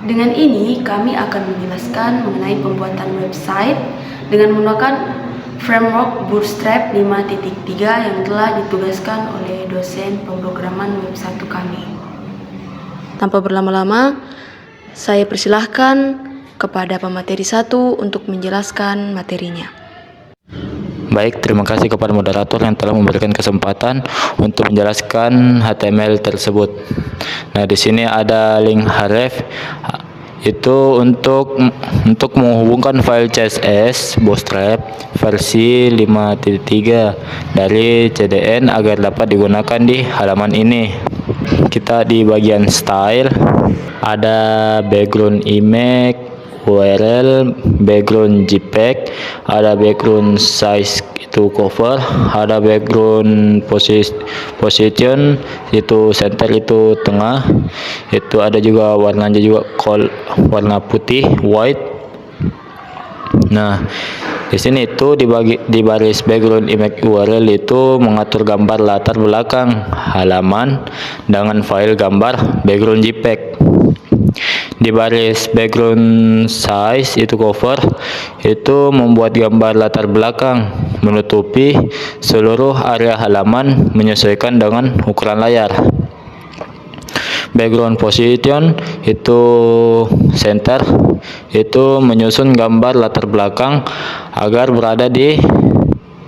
Dengan ini kami akan menjelaskan mengenai pembuatan website dengan menggunakan framework Bootstrap 5.3 yang telah ditugaskan oleh dosen pemrograman web 1 kami. Tanpa berlama-lama, saya persilahkan kepada pemateri 1 untuk menjelaskan materinya. Baik, terima kasih kepada moderator yang telah memberikan kesempatan untuk menjelaskan HTML tersebut. Nah, di sini ada link href itu untuk menghubungkan file CSS Bootstrap versi 5.3 dari CDN agar dapat digunakan di halaman ini. Kita di bagian style ada background image, URL, background JPEG, ada background size itu cover, ada background position itu center itu tengah, itu ada juga warnanya juga warna putih white. Nah, di sini itu di baris background image URL itu mengatur gambar latar belakang halaman dengan file gambar background JPEG. Di baris background size itu cover itu membuat gambar latar belakang menutupi seluruh area halaman menyesuaikan dengan ukuran layar. Background position itu center itu menyusun gambar latar belakang agar berada di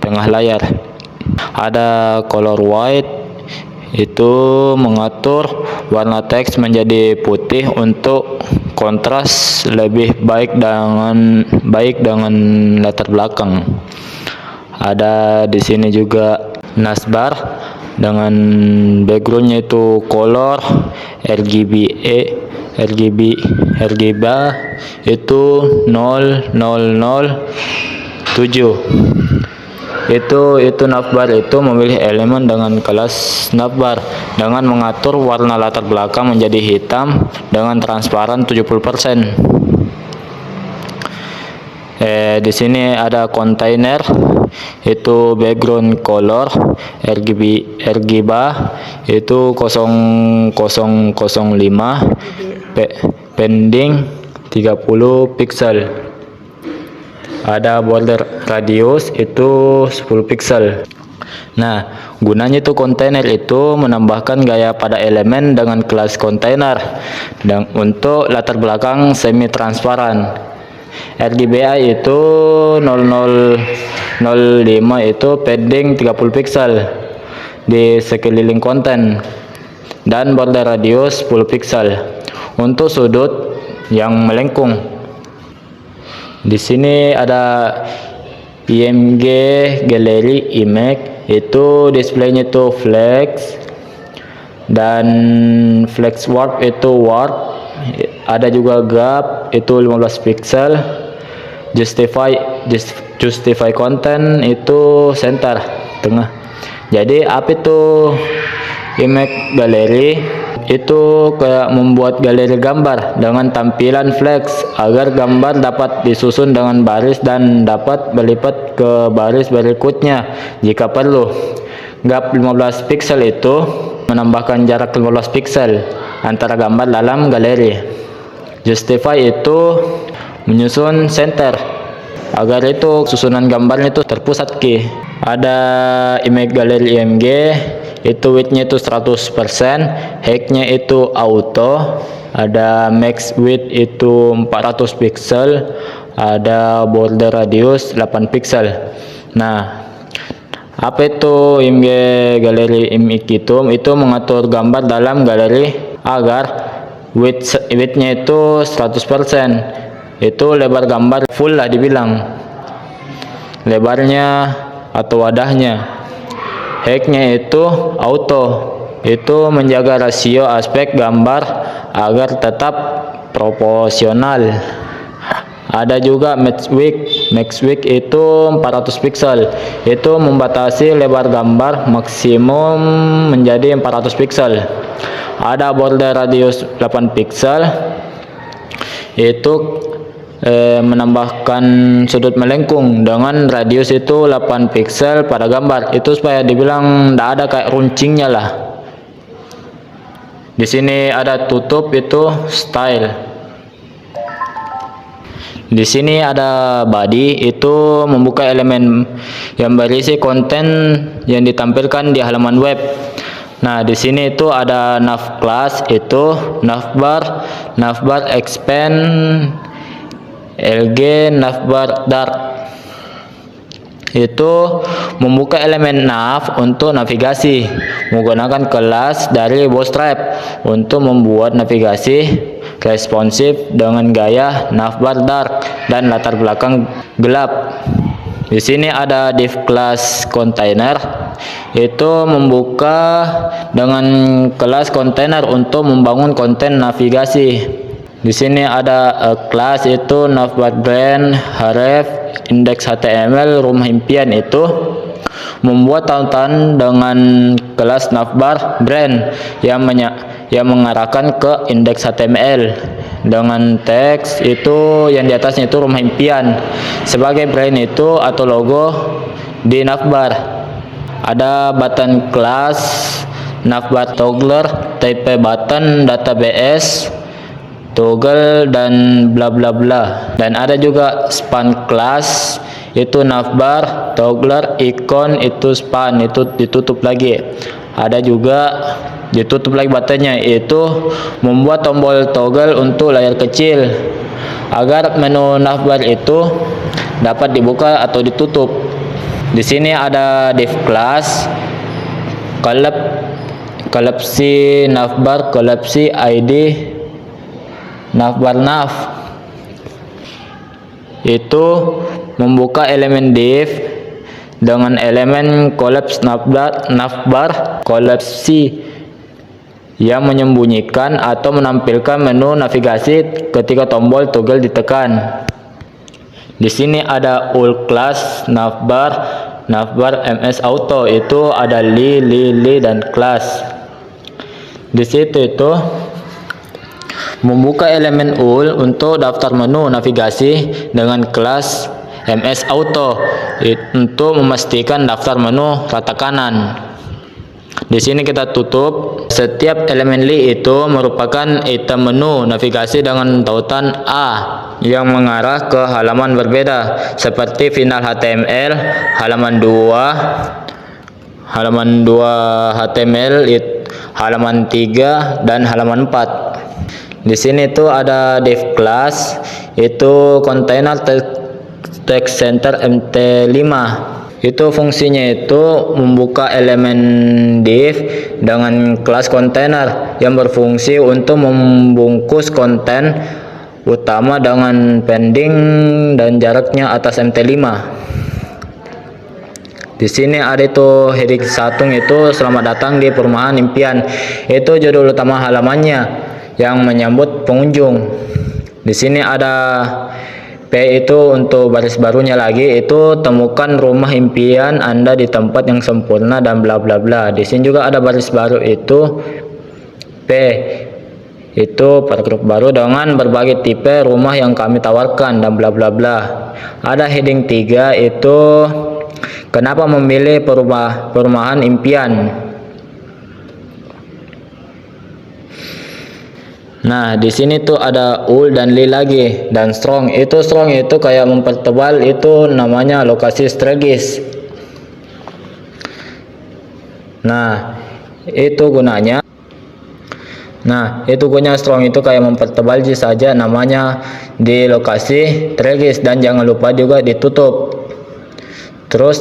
tengah layar. Ada color white itu mengatur warna teks menjadi putih untuk kontras lebih baik dengan latar belakang. Ada di sini juga navbar dengan backgroundnya itu color RGB itu 0007. Itu navbar itu memilih elemen dengan kelas navbar dengan mengatur warna latar belakang menjadi hitam dengan transparan 70%. Di sini ada kontainer itu background color RGB itu 0005 pending 30 pixel. Ada border radius itu 10 pixel. Nah, gunanya itu kontainer itu menambahkan gaya pada elemen dengan kelas kontainer dan untuk latar belakang semi transparan. RGBA itu 0005 itu padding 30 pixel di sekeliling konten dan border radius 10 pixel. Untuk sudut yang melengkung, di sini ada IMG Gallery Image itu displaynya itu flex dan flex warp itu warp. Ada juga gap itu 15 pixel. Justify content itu center tengah. Jadi apa itu image gallery? Itu kayak membuat galeri gambar dengan tampilan flex agar gambar dapat disusun dengan baris dan dapat berlipat ke baris berikutnya jika perlu. Gap 15 pixel itu menambahkan jarak 15 pixel antara gambar dalam galeri. Justify itu menyusun center agar itu susunan gambarnya itu terpusat ke. Ada image gallery IMG itu width-nya itu 100%, height-nya itu auto, ada max width itu 400 pixel, ada border radius 8 pixel. Nah, apa itu IMG Gallery Image itu mengatur gambar dalam galeri agar width-nya itu 100%. Itu lebar gambar full lah dibilang. Lebarnya atau wadahnya. Height-nya itu auto, itu menjaga rasio aspek gambar agar tetap proporsional. Ada juga max width itu 400 pixel, itu membatasi lebar gambar maksimum menjadi 400 pixel. Ada border radius 8 pixel, itu menambahkan sudut melengkung dengan radius itu 8 pixel pada gambar itu supaya dibilang tidak ada kayak runcingnya lah. Di sini ada tutup itu style. Di sini ada body, itu membuka elemen yang berisi konten yang ditampilkan di halaman web. Nah, di sini itu ada nav class, itu navbar expand, lg navbar dark. Itu membuka elemen nav untuk navigasi menggunakan kelas dari Bootstrap untuk membuat navigasi responsif dengan gaya navbar dark dan latar belakang gelap. Di sini ada div class container, itu membuka dengan kelas container untuk membangun konten navigasi. Di sini ada kelas itu navbar brand href index html rumah impian, itu membuat tautan dengan kelas navbar brand yang mengarahkan ke indeks HTML dengan teks itu yang di atasnya itu rumah impian sebagai brand itu atau logo di navbar. Ada button class navbar toggler type button database toggle dan bla bla bla. Dan ada juga span class itu navbar toggler icon itu span, itu ditutup lagi. Ada juga ditutup lagi buttonnya, itu membuat tombol toggle untuk layar kecil agar menu navbar itu dapat dibuka atau ditutup. Di sini ada div class kolapsi navbar kolapsi id navbar nav, itu membuka elemen div dengan elemen collapse navbar kolapsi yang menyembunyikan atau menampilkan menu navigasi ketika tombol toggle ditekan. Di sini ada ul class navbar ms auto, itu ada li dan class. Di situ itu membuka elemen ul untuk daftar menu navigasi dengan kelas ms auto untuk memastikan daftar menu rata kanan. Di sini kita tutup. Setiap elemen li itu merupakan item menu navigasi dengan tautan A yang mengarah ke halaman berbeda seperti final HTML, halaman 2 HTML, halaman 3 dan halaman 4. Di sini tuh ada div class itu container text center mt5. Itu fungsinya itu membuka elemen div dengan kelas kontainer yang berfungsi untuk membungkus konten utama dengan pending dan jaraknya atas mt5. Di sini ada itu heading 1 itu selamat datang di perumahan impian. Itu judul utama halamannya yang menyambut pengunjung. Di sini ada P itu untuk baris barunya lagi, itu temukan rumah impian Anda di tempat yang sempurna dan bla bla bla. Di sini juga ada baris baru itu P itu paragraf baru dengan berbagai tipe rumah yang kami tawarkan dan bla bla bla. Ada heading 3 itu kenapa memilih perumahan impian. Nah, di sini tuh ada ul dan li lagi, dan strong. Itu strong itu kayak mempertebal, itu namanya lokasi strategis. Nah, itu gunanya. Strong itu kayak mempertebal saja namanya di lokasi strategis, dan jangan lupa juga ditutup. Terus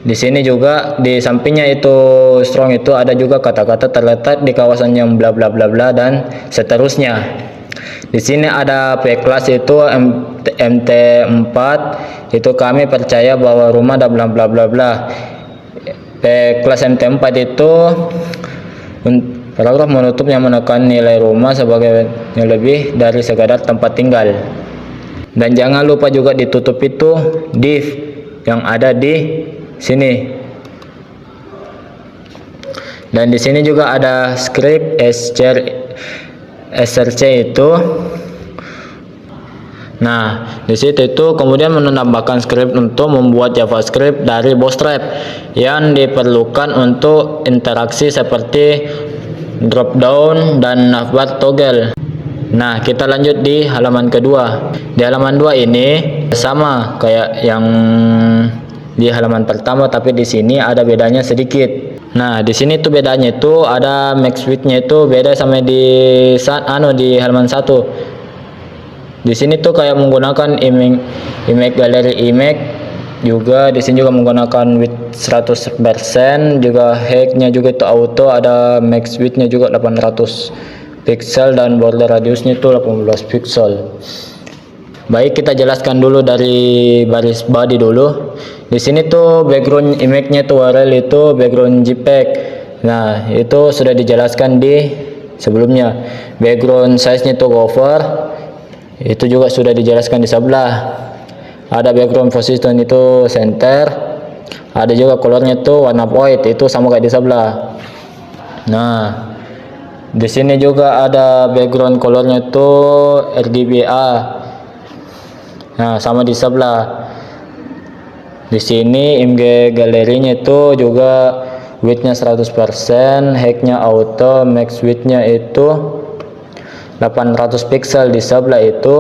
di sini juga di sampingnya itu strong itu ada juga kata-kata terletak di kawasan yang bla bla bla bla dan seterusnya. Di sini ada P class itu mt4, itu kami percaya bahwa rumah dan bla bla bla bla. P class mt4 itu paragraf menutup yang menekan nilai rumah sebagai lebih dari sekadar tempat tinggal. Dan jangan lupa juga ditutup itu div yang ada di sini. Dan di sini juga ada script src itu. Nah, di situ itu kemudian menambahkan script untuk membuat JavaScript dari Bootstrap yang diperlukan untuk interaksi seperti drop down dan navbar toggle. Nah, kita lanjut di halaman kedua. Di halaman 2 ini sama kayak yang di halaman pertama, tapi di sini ada bedanya sedikit. Nah, di sini tuh bedanya itu ada max width-nya itu beda sama di halaman 1. Di sini tuh kayak menggunakan image galeri image, juga di sini juga menggunakan width 100%, juga height-nya juga itu auto, ada max width-nya juga 800 pixel dan border radiusnya itu 18 pixel. Baik, kita jelaskan dulu dari baris body dulu. Di sini tuh background image-nya tuh URL itu background JPEG. Nah, itu sudah dijelaskan di sebelumnya. Background size-nya tuh cover. Itu juga sudah dijelaskan di sebelah. Ada background position itu center. Ada juga colornya tuh warna white, itu sama kayak di sebelah. Nah, di sini juga ada background colornya tuh RGBA. Nah, sama di sebelah. Di sini image galerinya itu juga width-nya 100%, height-nya auto, max width-nya itu 800 pixel, di sebelah itu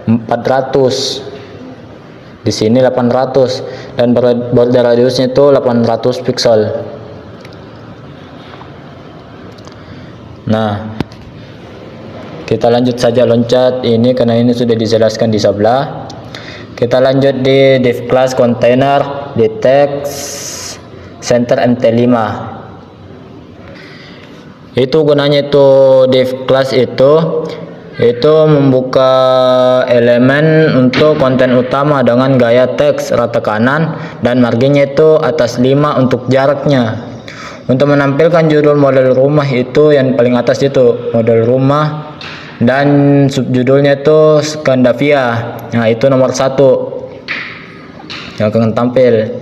400. Di sini 800 dan border radiusnya itu 800 pixel. Nah, kita lanjut saja loncat ini karena ini sudah dijelaskan di sebelah. Kita lanjut di div class container di text center MT5. Itu gunanya itu div class itu membuka elemen untuk konten utama dengan gaya teks rata kanan dan marginnya itu atas 5 untuk jaraknya. Untuk menampilkan judul model rumah itu yang paling atas itu model rumah, dan subjudulnya itu Skandinavia. Nah, itu nomor 1 yang akan tampil.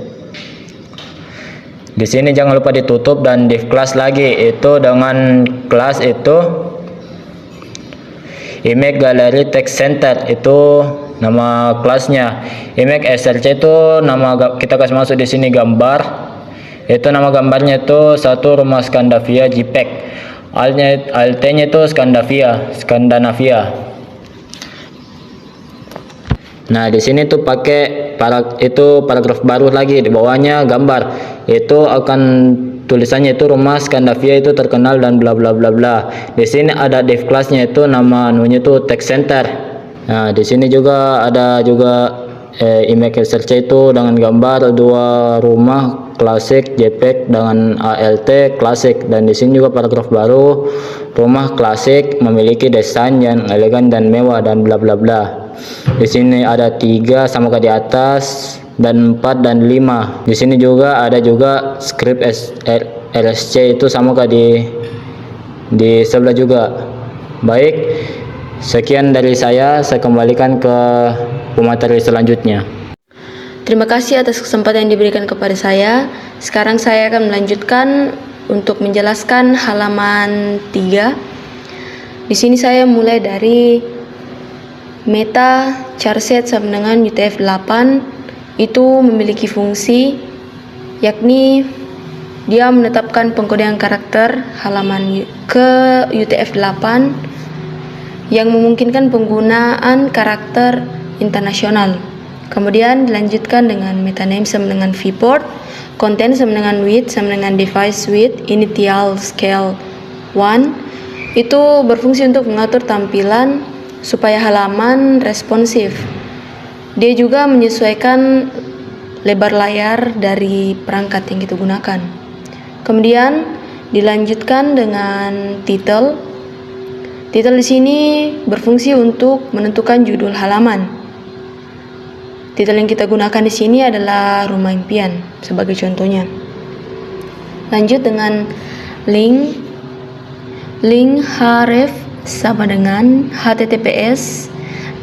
Di sini jangan lupa ditutup dan div class lagi itu dengan kelas itu image gallery text center, itu nama kelasnya. Image SRC itu nama kita kasih masuk di sini gambar. Itu nama gambarnya itu satu rumah Skandinavia JPEG. Alt-nya itu Skandinavia. Nah, di sini tuh pakai paragraf baru lagi, di bawahnya gambar. Itu akan tulisannya itu rumah Skandinavia itu terkenal dan bla bla bla bla. Di sini ada div class-nya itu nama anunya itu text center. Nah, di sini juga ada image SRC itu dengan gambar 2 rumah klasik JPEG dengan ALT klasik, dan di sini juga paragraf baru rumah klasik memiliki desain yang elegan dan mewah dan bla bla bla. Di sini ada 3 sama kayak di atas, dan 4 dan 5. Di sini juga ada script RSC itu sama kayak di sebelah juga. Baik, sekian dari saya kembalikan ke pemateri selanjutnya. Terima kasih atas kesempatan yang diberikan kepada saya. Sekarang saya akan melanjutkan untuk menjelaskan halaman 3. Di sini saya mulai dari meta charset sama dengan UTF-8. Itu memiliki fungsi, yakni dia menetapkan pengkodean karakter halaman ke UTF-8 yang memungkinkan penggunaan karakter internasional. Kemudian dilanjutkan dengan metaname sama dengan viewport, content sama dengan width sama dengan device width, initial scale 1. Itu berfungsi untuk mengatur tampilan supaya halaman responsif. Dia juga menyesuaikan lebar layar dari perangkat yang kita gunakan. Kemudian dilanjutkan dengan title. Title di sini berfungsi untuk menentukan judul halaman. Titel yang kita gunakan di sini adalah Rumah Impian sebagai contohnya. Lanjut dengan link. Link href sama dengan https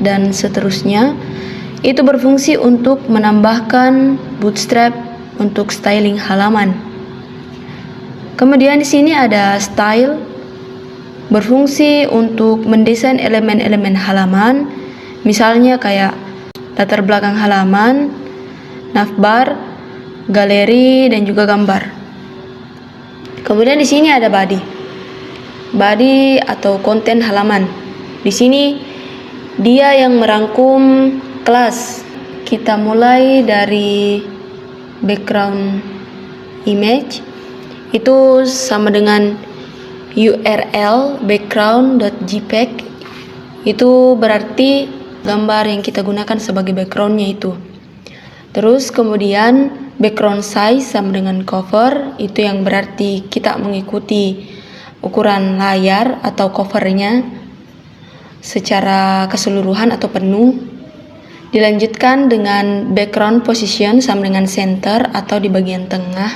dan seterusnya. Itu berfungsi untuk menambahkan bootstrap untuk styling halaman. Kemudian di sini ada style, berfungsi untuk mendesain elemen-elemen halaman, misalnya kayak latar belakang halaman, navbar, galeri, dan juga gambar. Kemudian di sini ada body. Body atau konten halaman. Di sini dia yang merangkum kelas. Kita mulai dari background image. Itu sama dengan URL background.jpg. Itu berarti gambar yang kita gunakan sebagai backgroundnya itu. Terus kemudian background size sama dengan cover, itu yang berarti kita mengikuti ukuran layar atau covernya secara keseluruhan atau penuh. Dilanjutkan dengan background position sama dengan center atau di bagian tengah.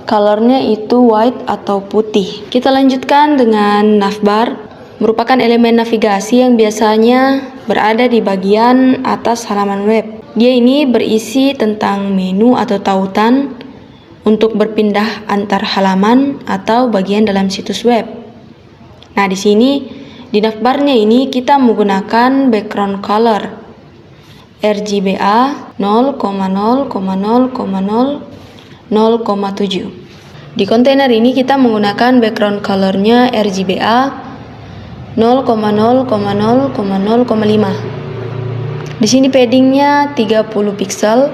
Colornya itu white atau putih. Kita lanjutkan dengan navbar, merupakan elemen navigasi yang biasanya berada di bagian atas halaman web. Dia ini berisi tentang menu atau tautan untuk berpindah antar halaman atau bagian dalam situs web. Nah, di sini di navbarnya ini kita menggunakan background color RGBA 0,0,0,0,0,7. Di kontainer ini kita menggunakan background colornya RGBA 0,0,0,0,5. Di sini paddingnya 30 pixel,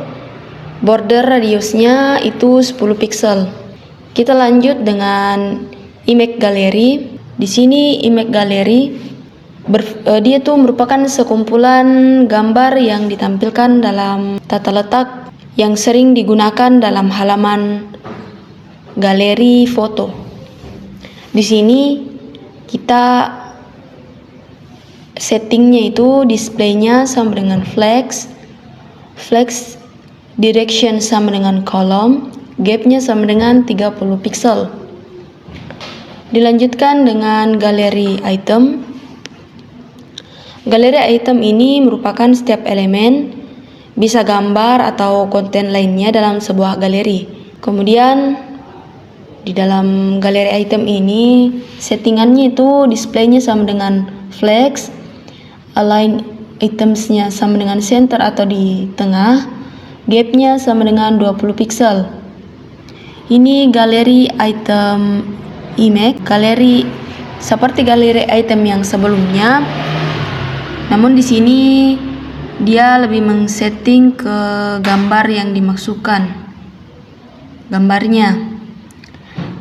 border radiusnya itu 10 pixel. Kita lanjut dengan image gallery. Di sini image gallery dia tuh merupakan sekumpulan gambar yang ditampilkan dalam tata letak yang sering digunakan dalam halaman galeri foto. Di sini kita settingnya itu displaynya sama dengan flex direction sama dengan column, gapnya sama dengan 30 pixel. Dilanjutkan dengan galeri item. Galeri item ini merupakan setiap elemen, bisa gambar atau konten lainnya dalam sebuah galeri. Kemudian di dalam galeri item ini settingannya itu displaynya sama dengan flex, align itemsnya sama dengan center atau di tengah, gapnya sama dengan 20 pixel. Ini galeri item image, galeri seperti galeri item yang sebelumnya. Namun di sini dia lebih men-setting ke gambar yang dimaksudkan. Gambarnya,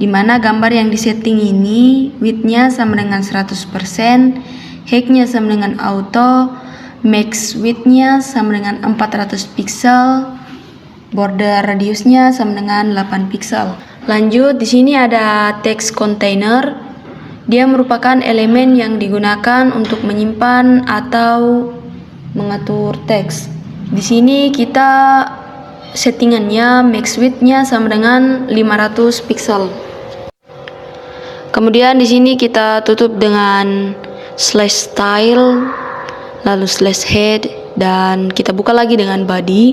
dimana gambar yang disetting ini width-nya sama dengan 100%, height-nya sama dengan auto, max width-nya sama dengan 400 pixel, border radiusnya sama dengan 8 pixel. Lanjut, di sini ada text container. Dia merupakan elemen yang digunakan untuk menyimpan atau mengatur teks. Di sini kita settingannya max width-nya sama dengan 500 pixel. Kemudian di sini kita tutup dengan slash style, lalu slash head, dan kita buka lagi dengan body,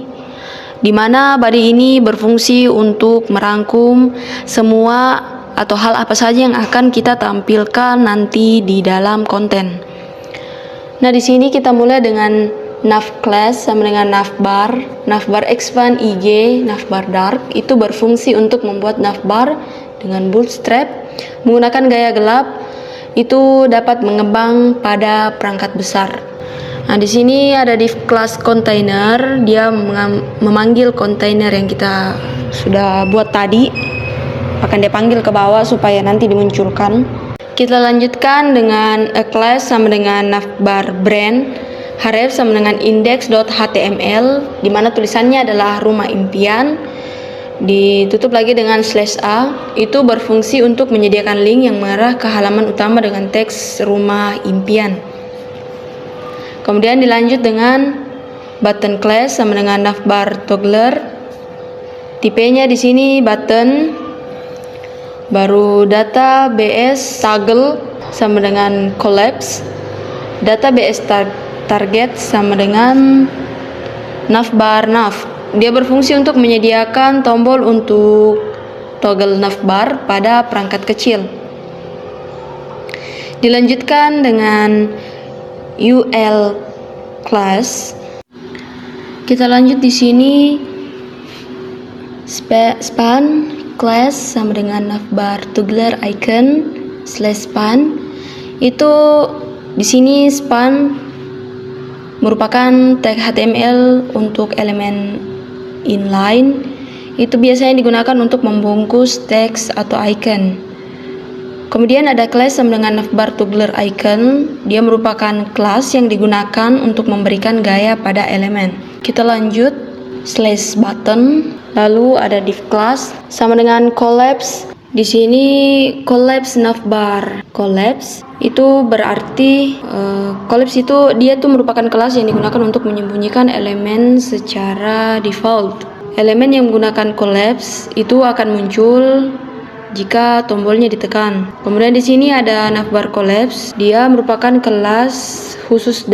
di mana body ini berfungsi untuk merangkum semua atau hal apa saja yang akan kita tampilkan nanti di dalam konten. Nah, di sini kita mulai dengan nav class sama dengan navbar. Navbar expand IG, navbar dark itu berfungsi untuk membuat navbar dengan bootstrap menggunakan gaya gelap. Itu dapat mengembang pada perangkat besar. Nah, di sini ada div class container, dia memanggil kontainer yang kita sudah buat tadi. Akan dipanggil ke bawah supaya nanti dimunculkan. Kita lanjutkan dengan a class sama dengan navbar brand, href sama dengan index.html, di mana tulisannya adalah rumah impian. Ditutup lagi dengan slash a, itu berfungsi untuk menyediakan link yang mengarah ke halaman utama dengan teks rumah impian. Kemudian dilanjut dengan button class sama dengan navbar toggler. Tipenya di sini button. Baru data BS toggle sama dengan collapse. Data BS target sama dengan navbar nav. Dia berfungsi untuk menyediakan tombol untuk toggle navbar pada perangkat kecil. Dilanjutkan dengan UL class. Kita lanjut di sini span class sama dengan navbar toggler icon slash span. Itu di sini span merupakan tag HTML untuk elemen inline. Itu biasanya digunakan untuk membungkus teks atau icon. Kemudian ada class sama dengan navbar toggler icon. Dia merupakan kelas yang digunakan untuk memberikan gaya pada elemen. Kita lanjut, slash button. Lalu ada div class sama dengan collapse. Di sini collapse navbar. Collapse itu berarti collapse itu dia tuh merupakan kelas yang digunakan untuk menyembunyikan elemen secara default. Elemen yang menggunakan collapse itu akan muncul jika tombolnya ditekan. Kemudian di sini ada navbar collapse. Dia merupakan kelas khusus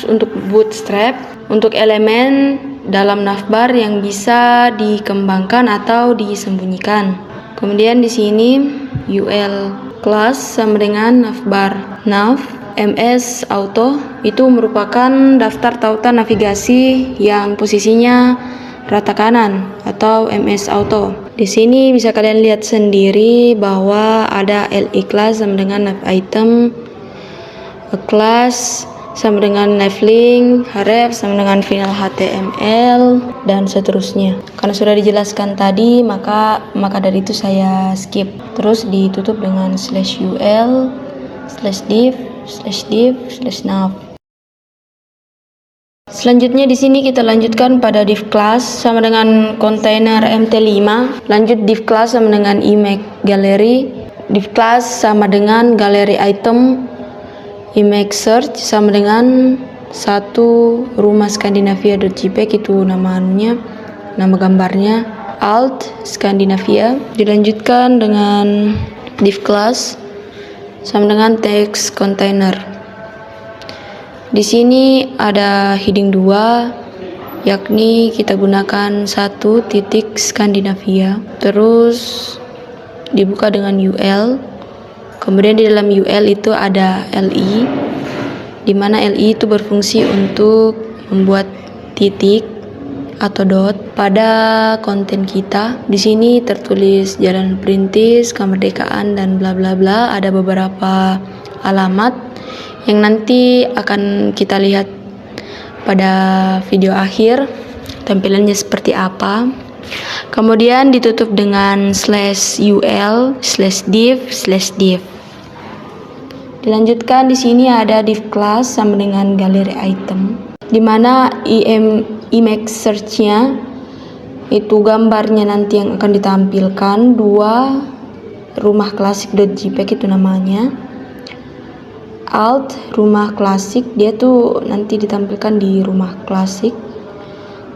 untuk bootstrap untuk elemen dalam navbar yang bisa dikembangkan atau disembunyikan. Kemudian di sini UL class sama dengan navbar nav MS Auto itu merupakan daftar tautan navigasi yang posisinya rata kanan atau MS Auto. Di sini bisa kalian lihat sendiri bahwa ada LI class sama dengan nav item, a class sama dengan nav link, href sama dengan final HTML dan seterusnya. Karena sudah dijelaskan tadi, maka dari itu saya skip. Terus ditutup dengan /ul, /div, /nav. Selanjutnya di sini kita lanjutkan pada div class sama dengan container mt5. Lanjut div class sama dengan image gallery. Div class sama dengan gallery item. Image search sama dengan satu rumah Skandinavia.jpg itu nama gambarnya. Alt Skandinavia. Dilanjutkan dengan div class sama dengan text container. Di sini ada heading 2, yakni kita gunakan 1 Skandinavia. Terus dibuka dengan UL. Kemudian di dalam UL itu ada LI, di mana LI itu berfungsi untuk membuat titik atau dot pada konten kita. Di sini tertulis Jalan Perintis, Kemerdekaan dan bla bla bla. Ada beberapa alamat yang nanti akan kita lihat pada video akhir tampilannya seperti apa. Kemudian ditutup dengan /ul, /div. Dilanjutkan di sini ada div class sama dengan gallery item, di mana image search-nya itu gambarnya nanti yang akan ditampilkan 2 rumah klasik.jpg itu namanya. Alt rumah klasik, dia tuh nanti ditampilkan di rumah klasik.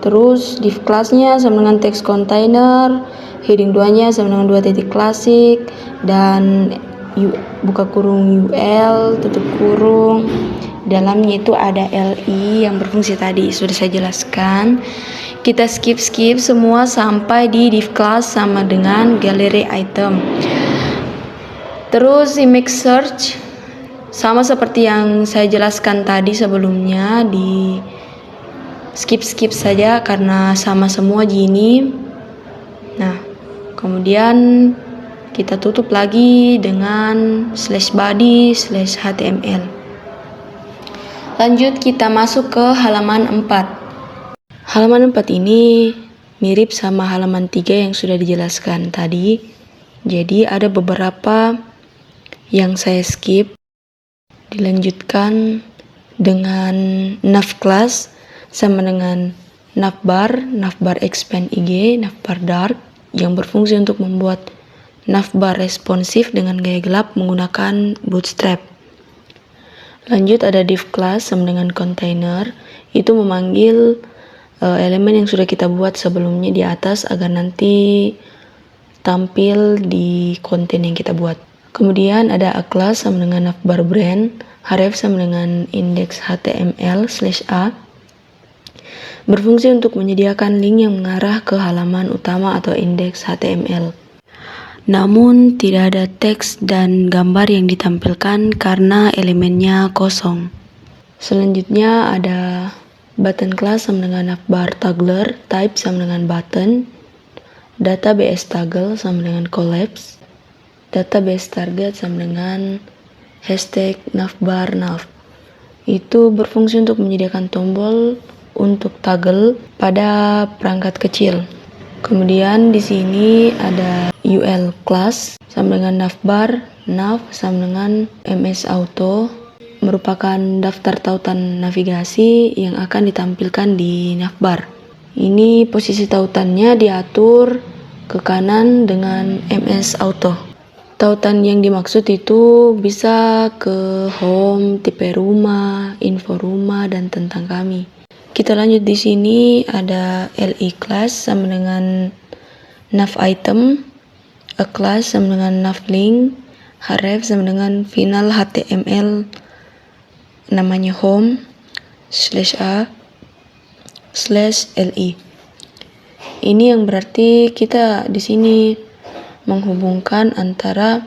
Terus div class-nya sama dengan text container, heading 2-nya sama dengan 2 klasik, dan buka kurung UL, tutup kurung. Dalamnya itu ada LI yang berfungsi tadi sudah saya jelaskan. Kita skip semua sampai di div class sama dengan gallery item. Terus image search sama seperti yang saya jelaskan tadi sebelumnya, di skip saja karena sama semua gini. Nah, kemudian kita tutup lagi dengan /body /html. Lanjut kita masuk ke halaman 4. Halaman 4 ini mirip sama halaman 3 yang sudah dijelaskan tadi. Jadi ada beberapa yang saya skip. Dilanjutkan dengan nav class sama dengan navbar expand IG, navbar dark yang berfungsi untuk membuat navbar responsif dengan gaya gelap menggunakan bootstrap. Lanjut ada div class sama dengan container, itu memanggil elemen yang sudah kita buat sebelumnya di atas agar nanti tampil di konten yang kita buat. Kemudian ada a class sama dengan navbar brand, href sama dengan index html/a, berfungsi untuk menyediakan link yang mengarah ke halaman utama atau indeks HTML. Namun tidak ada teks dan gambar yang ditampilkan karena elemennya kosong. Selanjutnya ada button class sama dengan navbar toggler, type sama dengan button, database toggle sama dengan collapse, database target sama dengan hashtag navbar nav. Itu berfungsi untuk menyediakan tombol untuk toggle pada perangkat kecil. Kemudian di sini ada UL class sama dengan navbar, nav sama dengan MS Auto, merupakan daftar tautan navigasi yang akan ditampilkan di navbar. Ini posisi tautannya diatur ke kanan dengan MS Auto. Tautan yang dimaksud itu bisa ke home, tipe rumah, info rumah, dan tentang kami. Kita lanjut di sini ada LI class sama dengan nav item, a class sama dengan nav link, href sama dengan final HTML namanya home /a/li. Ini yang berarti kita di sini menghubungkan antara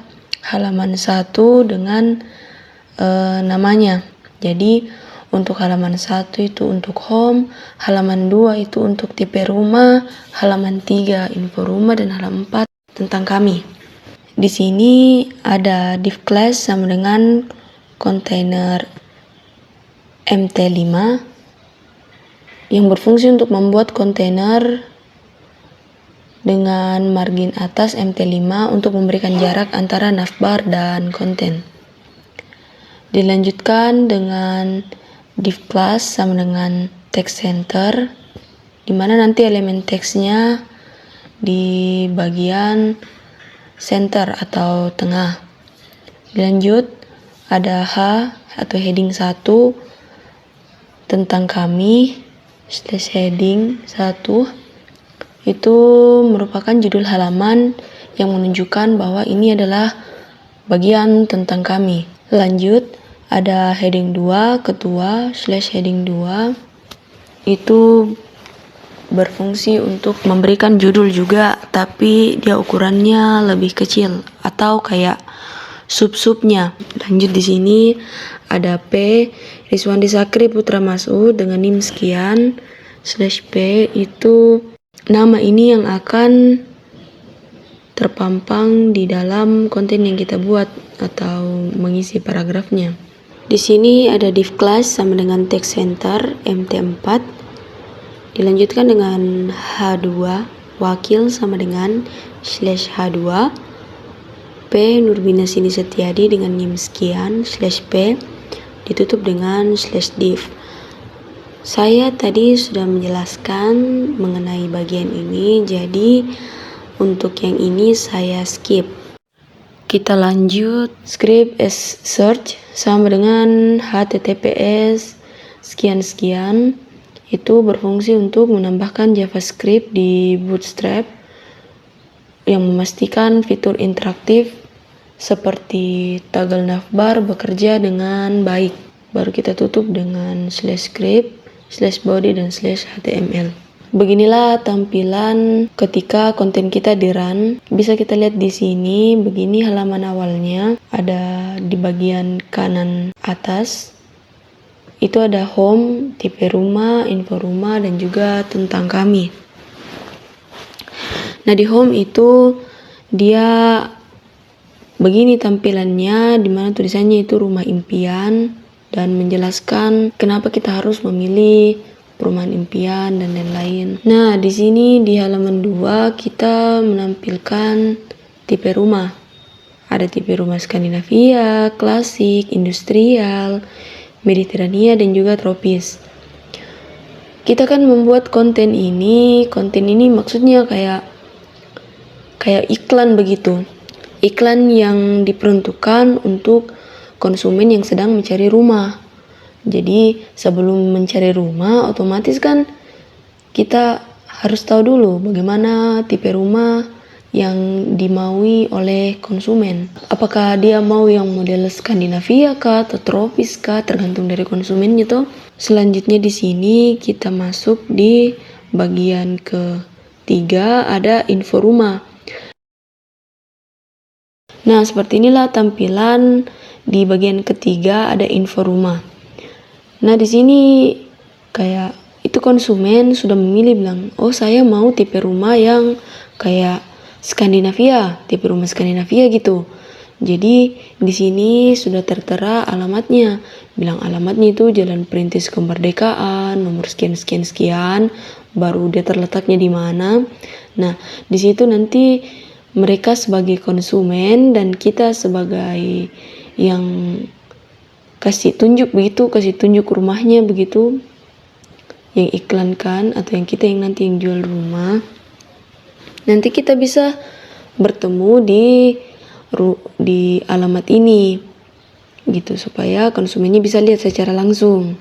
halaman 1 dengan namanya. Jadi untuk halaman 1 itu untuk home, halaman 2 itu untuk tipe rumah, halaman 3 info rumah, dan halaman 4 tentang kami. Di sini ada div class sama dengan kontainer MT5 yang berfungsi untuk membuat kontainer dengan margin atas MT5 untuk memberikan jarak antara navbar dan konten. Dilanjutkan dengan div class sama dengan text center, di mana nanti elemen teksnya di bagian center atau tengah. Dilanjut ada H atau heading 1 tentang kami /heading 1. Itu merupakan judul halaman yang menunjukkan bahwa ini adalah bagian tentang kami. Lanjut ada heading 2 ketua /heading 2. Itu berfungsi untuk memberikan judul juga, tapi dia ukurannya lebih kecil atau kayak sub-subnya. Lanjut di sini ada P Rizwandi Sakri Putra Masud dengan NIM sekian /P. Itu nama ini yang akan terpampang di dalam konten yang kita buat atau mengisi paragrafnya. Di sini ada div class sama dengan text center MT4. Dilanjutkan dengan H2 wakil sama dengan /H2. P Nurbina Sini Setiadi dengan NIM sekian /P ditutup dengan /div. Saya tadi sudah menjelaskan mengenai bagian ini, jadi untuk yang ini saya skip. Kita lanjut. Script as search sama dengan https sekian-sekian. Itu berfungsi untuk menambahkan JavaScript di Bootstrap yang memastikan fitur interaktif seperti toggle navbar bekerja dengan baik. Baru kita tutup dengan /script, /body, dan /html. Beginilah tampilan ketika konten kita di run. Bisa kita lihat di sini, begini halaman awalnya. Ada di bagian kanan atas. Itu ada home, tipe rumah, info rumah, dan juga tentang kami. Nah, di home itu dia begini tampilannya, dimana tulisannya itu rumah impian dan menjelaskan kenapa kita harus memilih perumahan impian dan lain-lain. Nah, di sini di halaman 2 kita menampilkan tipe rumah. Ada tipe rumah Skandinavia, klasik, industrial, Mediterania, dan juga tropis. Kita kan membuat konten ini maksudnya kayak iklan begitu. Iklan yang diperuntukkan untuk konsumen yang sedang mencari rumah. Jadi sebelum mencari rumah, otomatis kan kita harus tahu dulu bagaimana tipe rumah yang dimaui oleh konsumen. Apakah dia mau yang model Skandinavia kah atau tropis kah, tergantung dari konsumennya tuh. Selanjutnya di sini kita masuk di bagian ketiga, ada info rumah. Nah, seperti inilah tampilan di bagian ketiga, ada info rumah. Nah, di sini kayak itu konsumen sudah memilih bilang, oh saya mau tipe rumah yang kayak Skandinavia, tipe rumah Skandinavia gitu. Jadi di sini sudah tertera alamatnya. Bilang alamatnya itu Jalan Perintis Kemerdekaan, nomor sekian sekian sekian, baru dia terletaknya di mana. Nah, di situ nanti mereka sebagai konsumen dan kita sebagai yang kasih tunjuk rumahnya begitu, yang iklankan atau yang kita yang nanti yang jual rumah. Nanti kita bisa bertemu di alamat ini gitu, supaya konsumennya bisa lihat secara langsung.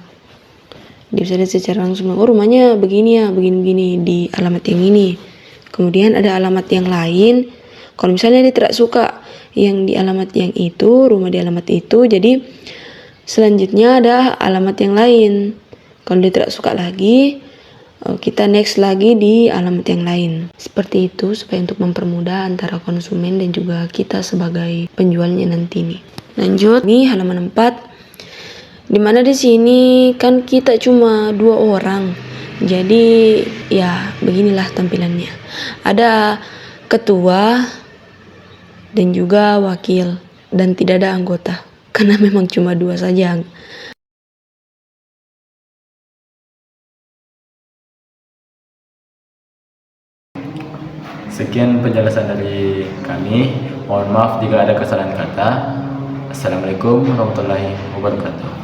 Dia bisa lihat secara langsung, oh rumahnya begini ya, begini-begini di alamat yang ini. Kemudian ada alamat yang lain. Kalau misalnya dia tidak suka yang di alamat yang itu, rumah di alamat itu, jadi selanjutnya ada alamat yang lain. Kalau dia tidak suka lagi, kita next lagi di alamat yang lain. Seperti itu supaya untuk mempermudah antara konsumen dan juga kita sebagai penjualnya nanti nih. Lanjut, ini halaman 4. Dimana di sini kan kita cuma 2 orang. Jadi ya beginilah tampilannya. Ada ketua dan juga wakil dan tidak ada anggota karena memang cuma 2 saja. Sekian penjelasan dari kami. Mohon maaf jika ada kesalahan kata. Assalamualaikum warahmatullahi wabarakatuh.